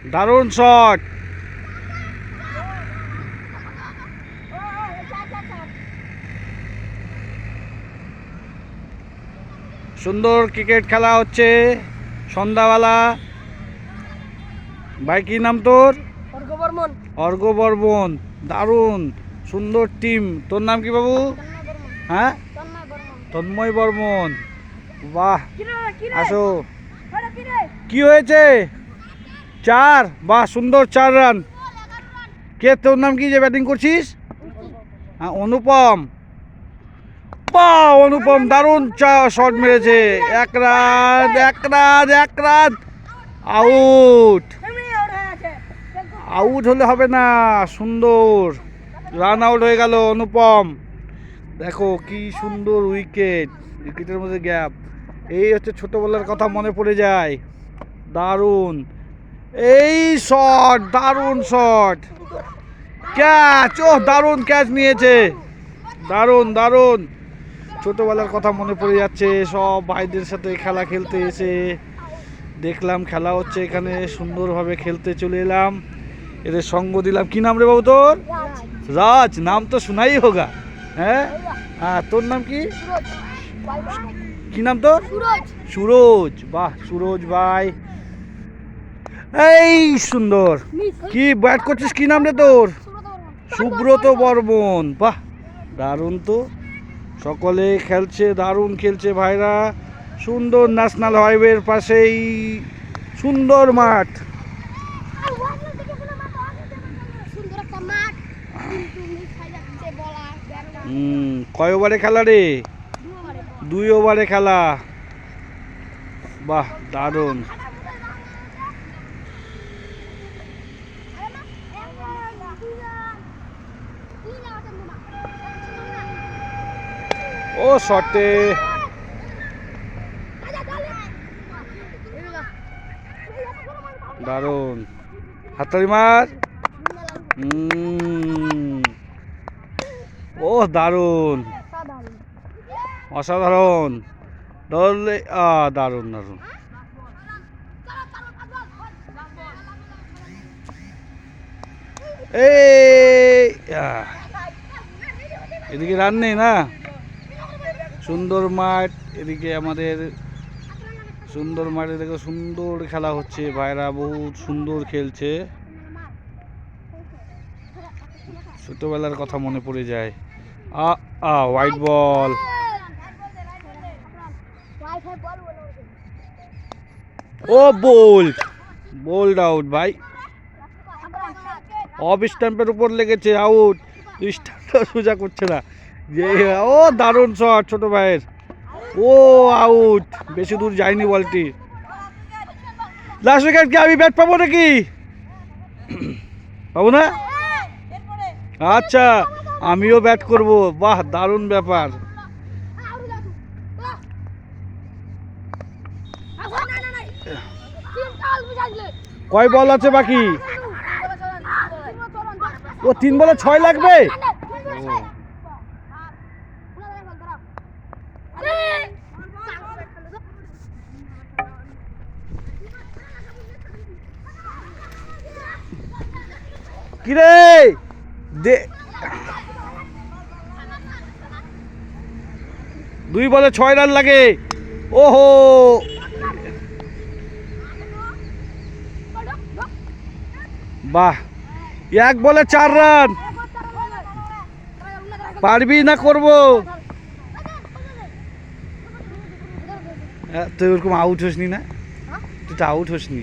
দারুণ শট। সুন্দর ক্রিকেট খেলা হচ্ছে সন্ধ্যাবেলা। ভাই কি নাম তোর? অর্ঘ বর্মন। দারুণ সুন্দর টিম। তোর নাম কি বাবু? হ্যাঁ, তন্ময় বর্মন। বাহ, আসো। কি হয়েছে? 4। বাহ, সুন্দর 4 রান। কে তোর নাম কি যে ব্যাটিং করছিস? হ্যাঁ, অনুপম। বাহ, অনুপম দারুণ শট মেরেছে। 1 run, 1 run, 1 run. Out. Out হলে হবে না, সুন্দর রান আউট হয়ে গেল অনুপম। দেখো কি সুন্দর উইকেট, উইকেটের মধ্যে গ্যাপ। এই হচ্ছে ছোটবেলার কথা মনে পড়ে যায়। দারুণ এই শট, দারুণ শট। ক্যাচ, ও দারুণ ক্যাচ নিয়েছে। দারুণ দারুণ ছোটবেলার কথা মনে পড়ে যাচ্ছে। সব ভাইদের সাথে খেলা খেলতে এসে দেখলাম খেলা হচ্ছে এখানে, সুন্দরভাবে খেলতে চলে এলাম, এদের সঙ্গ দিলাম। কি নাম রে বাবু তোর? রাজ। নাম তো শোনাই হোগা। হ্যাঁ হ্যাঁ, তোর নাম কি? কি নাম তোর? সুরজ। বাহ, সুরজ ভাই। এই সুন্দর। কি ব্যাট করছিস? কি নাম রে তোর? সুব্রত বর্মন। বাহ, দারুণ তো। সকলে খেলছে, দারুণ খেলছে ভাইরা। সুন্দর ন্যাশনাল হাইওয়ের পাশেই সুন্দর মাঠ। কয় ওভারে খেলা রে? 2 ওভারে খেলা। বাহ, দারুণ। ও শটে। দারুণ। হাততালি মার। ও দারুণ, অসাধারণ। ধরলে দারুণ দারুণ। এই এদিকে রান নেই না, সুন্দর মাঠ এদিকে আমাদের। সুন্দর মাঠে দেখো সুন্দর খেলা হচ্ছে, ভাইরা বহুত সুন্দর খেলছে। ছোটবেলার কথা মনে পড়ে যায়। White ball. ও বোল্ড, বোল্ড আউট ভাই। অফ স্ট্যাম্পের উপর লেগেছে, আউট। স্ট্যাম্পটা সোজা করছে না যে। ও দারুণ শট ছোট ভাইয়ের। ও আউট, বেশি দূর যায়নি বলটি। লাস্ট উইকেট কি আমি ব্যাট পাবো নাকি? পাবো না? আচ্ছা, আমিও ব্যাট করব। বাহ, দারুণ ব্যাপার। কয় বল আছে বাকি? ও 3 বলে 6 লাগবে। কিরে দে, 2 বলে 6 রান লাগে। ওহো, বাহ। 1 বলে 4 রান। পারবি না করবো? তুই ওরকম আউট হসনি না? তুই তো আউট হসনি।